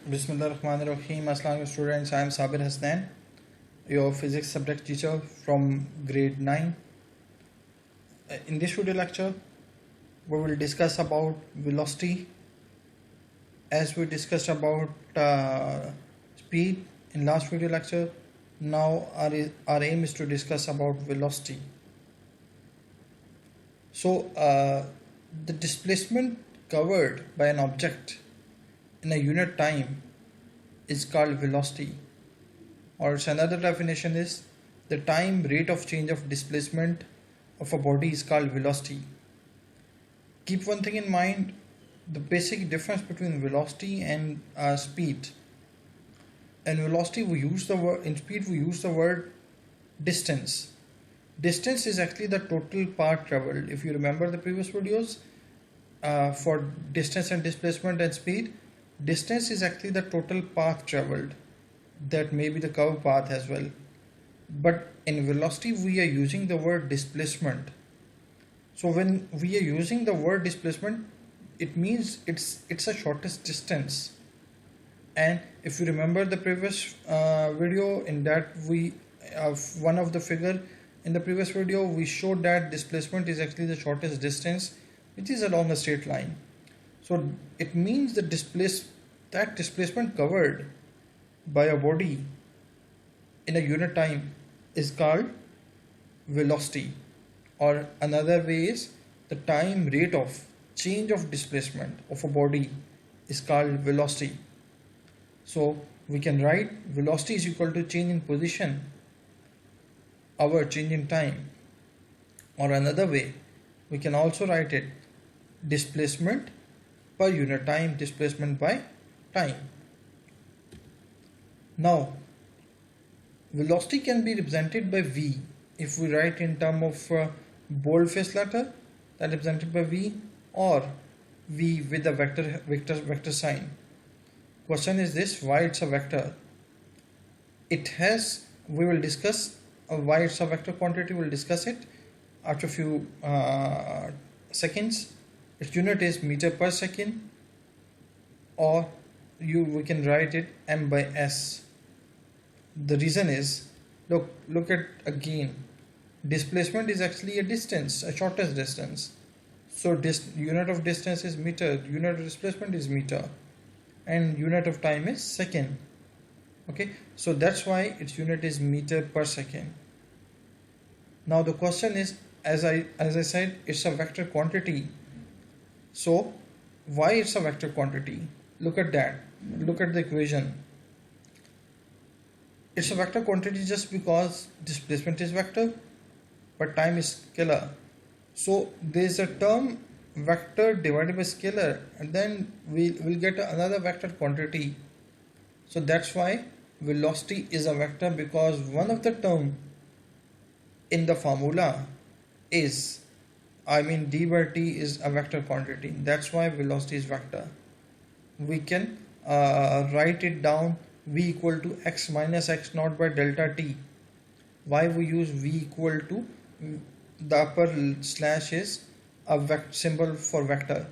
Bismillahirrahmanirrahim. Assalamu students. I am Sabir Hasnan, your physics subject teacher from grade 9. In this video lecture, we will discuss about velocity as we discussed about speed in last video lecture. Now our aim is to discuss about velocity. So the displacement covered by an object in a unit time is called velocity, or its another definition is the time rate of change of displacement of a body is called velocity. Keep one thing in mind, the basic difference between velocity and speed. In velocity we use the word, in speed we use the word distance. Distance is actually the total path traveled. If you remember the previous videos for distance and displacement and speed, distance is actually the total path traveled, that may be the curved path as well. But in velocity we are using the word displacement. So when we are using the word displacement, it means it's a shortest distance. And if you remember the previous video, in that we one of the figure in the previous video we showed that displacement is actually the shortest distance which is along a straight line. So it means that displacement covered by a body in a unit time is called velocity, or another way is the time rate of change of displacement of a body is called velocity. So we can write velocity is equal to change in position over change in time, or another way we can also write it displacement per unit time, displacement by time. Now velocity can be represented by v. If we write in term of boldface letter, that is represented by v, or v with a vector sign. Question is this: why it's a vector? We will discuss why it's a vector quantity. We'll discuss it after a few seconds. Its unit is meter per second, or we can write it m by s. The reason is, look at again, displacement is actually a distance, a shortest distance. So unit of distance is meter, unit of displacement is meter, and unit of time is second. Okay, so that's why its unit is meter per second. Now the question is, as I said, it's a vector quantity. So why it's a vector quantity? Look at that. Look at the equation. It's a vector quantity just because displacement is vector, but time is scalar. So there is a term vector divided by scalar, and then we'll get another vector quantity. So that's why velocity is a vector, because one of the term in the formula is, d by t is a vector quantity. That's why velocity is vector. We can write it down v equal to x minus x naught by delta t. Why we use v equal to, the upper slash is a symbol for vector,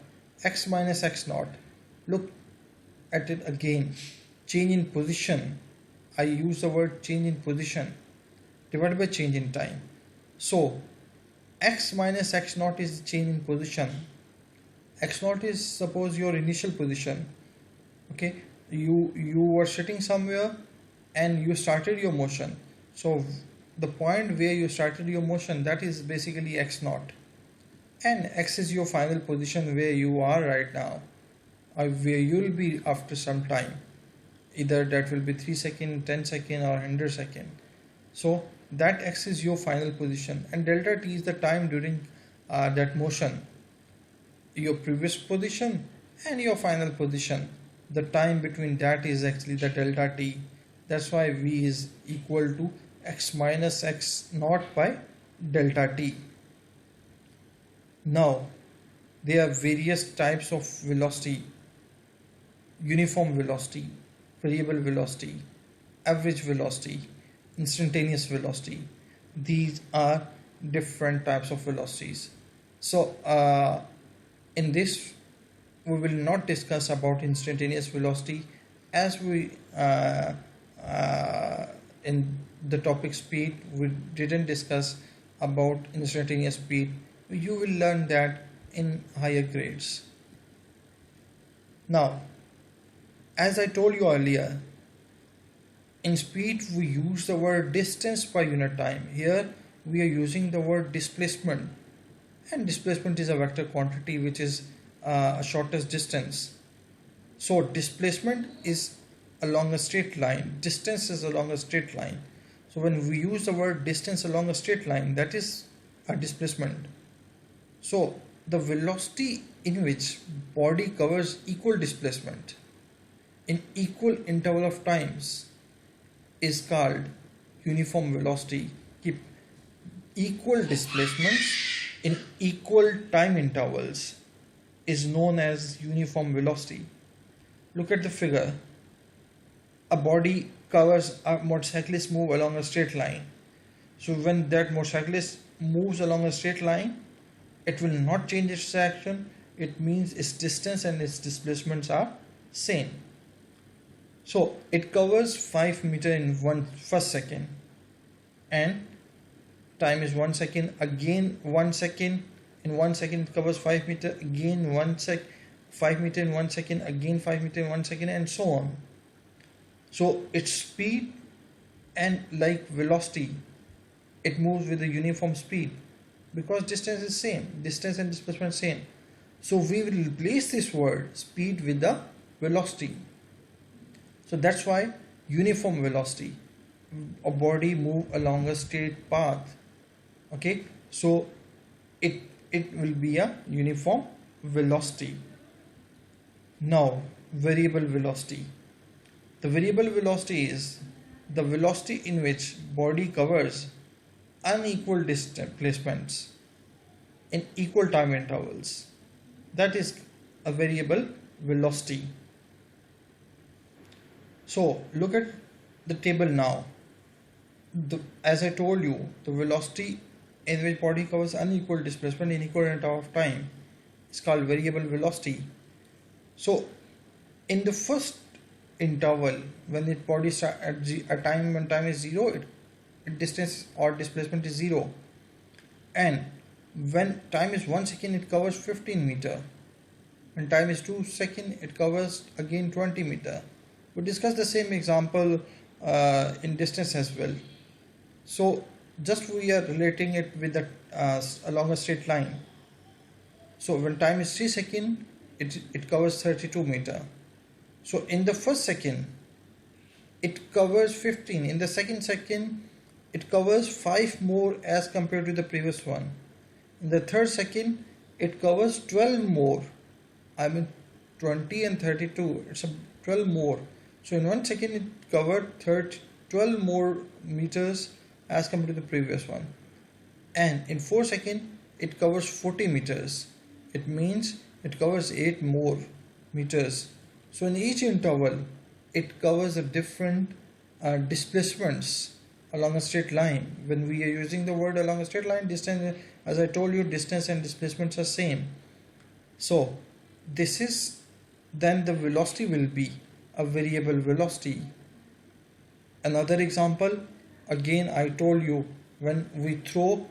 x minus x naught. Look at it again, change in position. I use the word change in position divided by change in time. So x minus x naught is change in position. X naught is, suppose, your initial position. Okay, you were sitting somewhere and you started your motion. So the point where you started your motion, that is basically x naught, and x is your final position where you are right now, or where you will be after some time. Either that will be 3 seconds, 10 seconds, or 100 seconds. So that x is your final position, and delta t is the time during that motion, your previous position and your final position. The time between that is actually the delta t. That's why v is equal to x minus x naught by delta t. Now there are various types of velocity: uniform velocity, variable velocity, average velocity, instantaneous velocity. These are different types of velocities. So in this we will not discuss about instantaneous velocity as we in the topic speed, we didn't discuss about instantaneous speed. You will learn that in higher grades. Now, as I told you earlier, in speed we use the word distance per unit time. Here we are using the word displacement, and displacement is a vector quantity which is a shortest distance. So displacement is along a straight line, distance is along a straight line. So when we use the word distance along a straight line, that is a displacement. So the velocity in which body covers equal displacement in equal interval of times is called uniform velocity. Keep equal displacements in equal time intervals is known as uniform velocity. Look at the figure. A body covers a motorcyclist move along a straight line. So when that motorcyclist moves along a straight line, it will not change its direction. It means its distance and its displacements are same. So it covers 5 meters in 1 second, and time is 1 second. Again 1 second, in 1 second it covers 5 meters. Again 5 meters in 1 second. Again 5 meters in 1 second, and so on. So its speed and like velocity, it moves with a uniform speed because distance is same. Distance and displacement same. So we will replace this word speed with the velocity. So that's why uniform velocity, a body move along a straight path. Okay, so it will be a uniform velocity. Now variable velocity. The variable velocity is the velocity in which body covers unequal displacements in equal time intervals. That is a variable velocity. So look at the table now. As I told you, the velocity in which body covers unequal displacement in equal interval of time is called variable velocity. So in the first interval, when the body starts at a time when time is 0, its distance or displacement is 0, and when time is 1 second, it covers 15 meter. When time is 2 seconds, it covers again 20 meter. We discussed the same example in distance as well. So just we are relating it with the along a straight line. So when time is 3 seconds, it covers 32 meter. So in the first second, it covers 15. In the second second, it covers 5 more as compared to the previous one. In the third second, it covers 12 more. 20 and 32. It's 12 more. So in 1 second, it covered 12 more meters as compared to the previous one. And in 4 seconds, it covers 40 meters. It means it covers 8 more meters. So in each interval, it covers a different displacements along a straight line. When we are using the word along a straight line, distance, as I told you, distance and displacements are same. So this is, then the velocity will be a variable velocity. Another example, again I told you, when we throw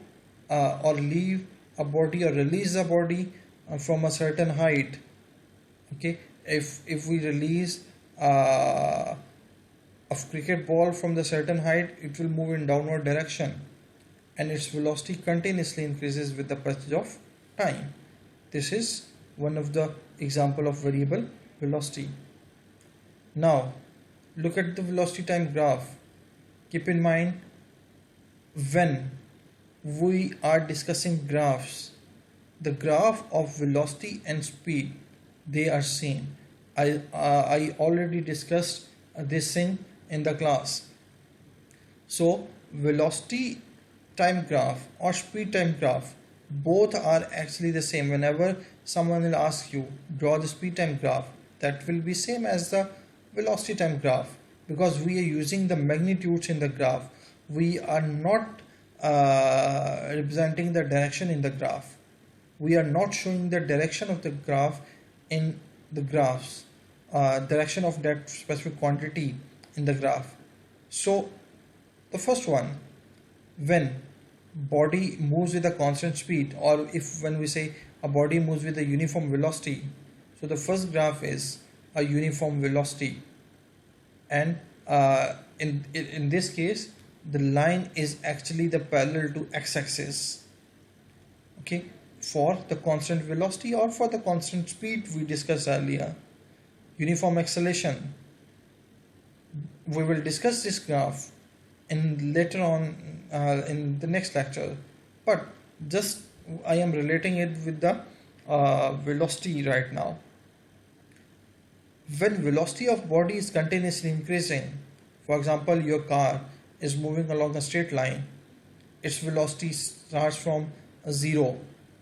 or leave a body or release a body from a certain height, okay, if we release a cricket ball from the certain height, it will move in downward direction and its velocity continuously increases with the passage of time. This is one of the example of variable velocity. Now look at the velocity time graph. Keep in mind, when we are discussing graphs, the graph of velocity and speed, they are same. I already discussed this thing in the class. So velocity time graph or speed time graph, both are actually the same. Whenever someone will ask you draw the speed time graph, that will be same as the velocity time graph, because we are using the magnitudes in the graph. We are not representing the direction in the graph. We are not showing the direction of the graph in the graphs. direction of that specific quantity in the graph. So the first one, when body moves with a constant speed, or if when we say a body moves with a uniform velocity, so the first graph is a uniform velocity, and in this case the line is actually the parallel to x-axis. Okay, for the constant velocity or for the constant speed we discussed earlier. Uniform acceleration, we will discuss this graph in later on in the next lecture, but just I am relating it with the velocity right now. When velocity of body is continuously increasing, for example your car is moving along a straight line, its velocity starts from 0.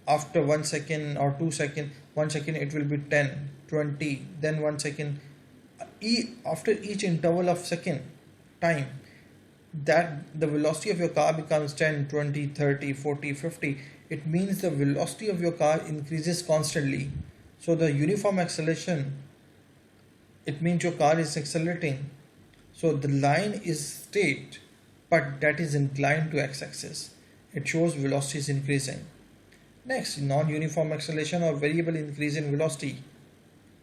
After 1 second or 2 seconds, 1 second it will be 10, 20, then 1 second. After each interval of second time, that the velocity of your car becomes 10, 20, 30, 40, 50. It means the velocity of your car increases constantly. So the uniform acceleration, it means your car is accelerating. So the line is straight, but that is inclined to x-axis. It shows velocity is increasing. Next, non-uniform acceleration or variable increase in velocity.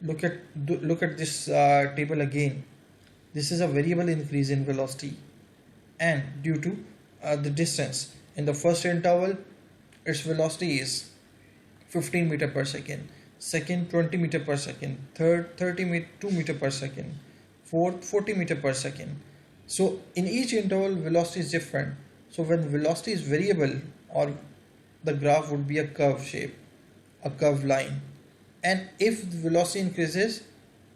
Look at this table again. This is a variable increase in velocity, and due to the distance. In the first interval, its velocity is 15 meter per second, second 20 meter per second, third 2 meter per second, fourth 40 meter per second. So in each interval velocity is different. So when velocity is variable, or the graph would be a curve shape, a curved line. And if the velocity increases,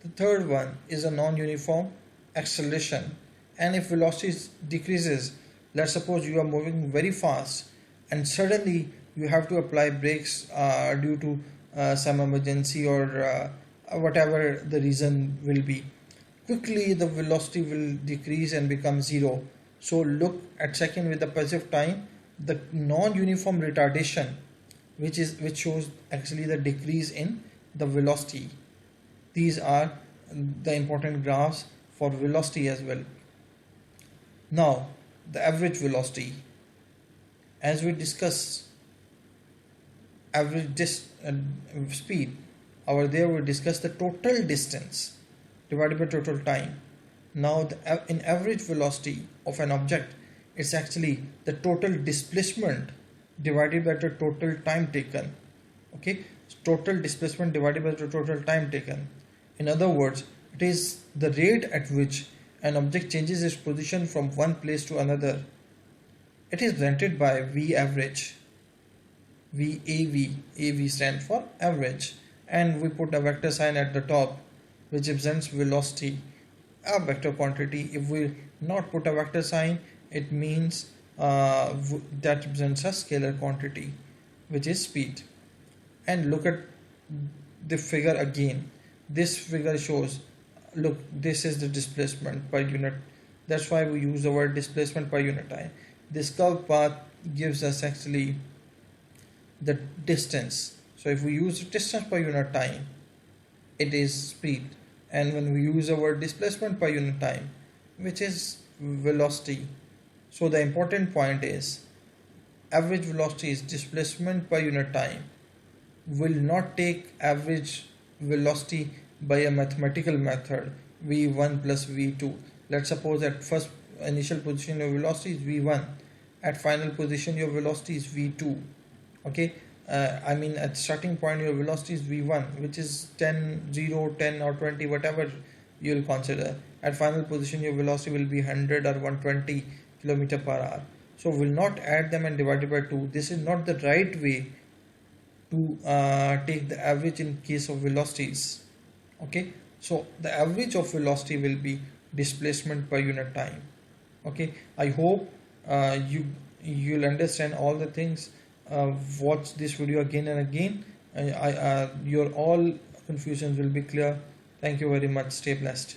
the third one is a non-uniform acceleration. And if velocity decreases, let's suppose you are moving very fast and suddenly you have to apply brakes due to some emergency or whatever the reason will be, quickly the velocity will decrease and become 0. So look at second with the passive time, the non-uniform retardation, which shows actually the decrease in the velocity. These are the important graphs for velocity as well. Now the average velocity, as we discuss average speed, over there we discuss the total distance divided by total time. Now in average velocity of an object, it's actually the total displacement divided by the total time taken. Okay, total displacement divided by the total time taken. In other words, it is the rate at which an object changes its position from one place to another. It is denoted by V average. VAV. AV stands for average, and we put a vector sign at the top which represents velocity, a vector quantity. If we not put a vector sign, it means that represents a scalar quantity, which is speed. And look at the figure again. This figure shows, look, this is the displacement per unit. That's why we use the word displacement per unit time. This curved path gives us actually the distance. So if we use distance per unit time, it is speed. And when we use the word displacement per unit time, which is velocity. So the important point is average velocity is displacement per unit time. Will not take average velocity by a mathematical method, v1 plus v2. Let's suppose at first initial position your velocity is v1, at final position your velocity is v2. Okay, I mean at starting point your velocity is v1, which is 10, 0, 10 or 20, whatever you will consider. At final position your velocity will be 100 or 120 km per hour. So will not add them and divide it by 2. This is not the right way to take the average in case of velocities. Okay, so the average of velocity will be displacement per unit time. Okay, I hope you'll understand all the things. Watch this video again and again. Your all confusions will be clear. Thank you very much. Stay blessed.